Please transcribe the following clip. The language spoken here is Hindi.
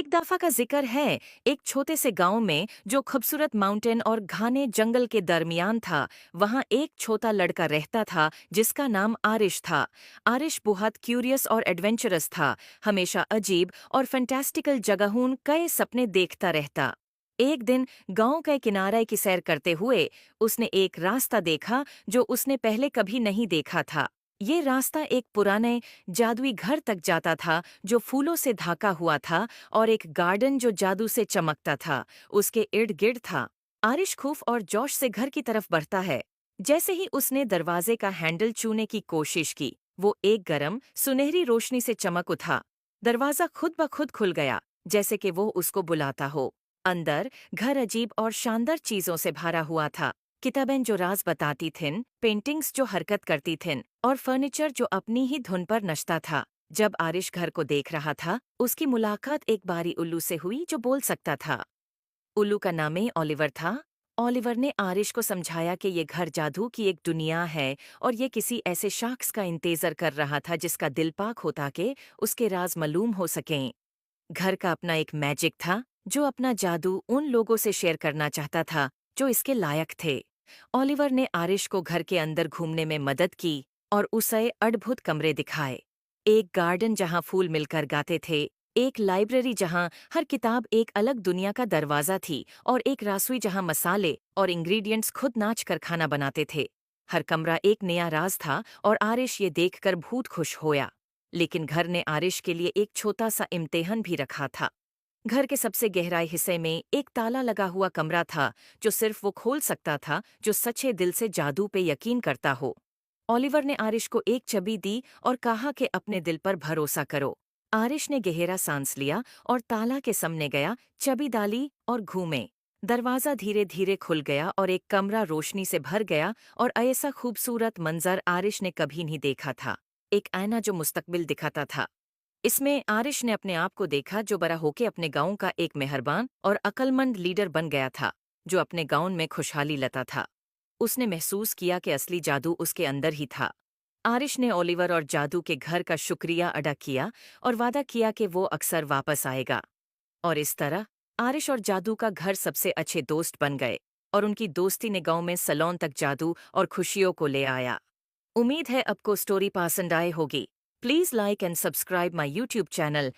एक दफा का जिक्र है। एक छोटे से गांव में जो खूबसूरत माउंटेन और घने जंगल के दरमियान था, वहां एक छोटा लड़का रहता था जिसका नाम आरिश था। आरिश बहुत क्यूरियस और एडवेंचरस था, हमेशा अजीब और फैंटास्टिकल जगहों कई सपने देखता रहता। एक दिन गांव के किनारे की सैर करते हुए उसने एक रास्ता देखा जो उसने पहले कभी नहीं देखा था। ये रास्ता एक पुराने जादुई घर तक जाता था जो फूलों से ढका हुआ था, और एक गार्डन जो जादू से चमकता था उसके इर्द गिर्द था। आरिश खूफ और जोश से घर की तरफ बढ़ता है। जैसे ही उसने दरवाजे का हैंडल छूने की कोशिश की, वो एक गरम सुनहरी रोशनी से चमक उठा। दरवाजा खुद ब खुद खुल गया, जैसे कि वो उसको बुलाता हो। अंदर घर अजीब और शानदार चीजों से भरा हुआ था। किताबें जो राज बताती थीं, पेंटिंग्स जो हरकत करती थीं, और फर्नीचर जो अपनी ही धुन पर नचता था। जब आरिश घर को देख रहा था, उसकी मुलाकात एक बारी उल्लू से हुई जो बोल सकता था। उल्लू का नाम ही ओलिवर था। ओलिवर ने आरिश को समझाया कि ये घर जादू की एक दुनिया है, और ये किसी ऐसे शख्स का इंतजार कर रहा था जिसका दिल पाक होता कि उसके राज मालूम हो सकें। घर का अपना एक मैजिक था जो अपना जादू उन लोगों से शेयर करना चाहता था जो इसके लायक थे। ओलिवर ने आरिश को घर के अंदर घूमने में मदद की और उसे अद्भुत कमरे दिखाए। एक गार्डन जहां फूल मिलकर गाते थे, एक लाइब्रेरी जहां हर किताब एक अलग दुनिया का दरवाजा थी, और एक रसोई जहां मसाले और इंग्रेडिएंट्स खुद नाच कर खाना बनाते थे। हर कमरा एक नया राज था और आरिश ये देखकर बहुत खुश होया। लेकिन घर ने आरिश के लिए एक छोटा सा इम्तिहान भी रखा था। घर के सबसे गहराई हिस्से में एक ताला लगा हुआ कमरा था जो सिर्फ वो खोल सकता था जो सच्चे दिल से जादू पे यकीन करता हो। ओलिवर ने आरिश को एक चाबी दी और कहा कि अपने दिल पर भरोसा करो। आरिश ने गहरा सांस लिया और ताला के सामने गया, चाबी डाली और घूमे। दरवाजा धीरे धीरे खुल गया और एक कमरा रोशनी से भर गया, और ऐसा खूबसूरत मंजर आरिश ने कभी नहीं देखा था। एक आईना जो मुस्तकबिल दिखाता था। इसमें आरिश ने अपने आप को देखा जो बड़ा होके अपने गांव का एक मेहरबान और अक्लमंद लीडर बन गया था, जो अपने गांव में खुशहाली लाता था। उसने महसूस किया कि असली जादू उसके अंदर ही था। आरिश ने ओलिवर और जादू के घर का शुक्रिया अदा किया और वादा किया कि वो अक्सर वापस आएगा। और इस तरह आरिश और जादू का घर सबसे अच्छे दोस्त बन गए, और उनकी दोस्ती ने गांव में सलोन तक जादू और खुशियों को ले आया। उम्मीद है आपको स्टोरी पसंद आए होगी। Please like and subscribe my YouTube channel.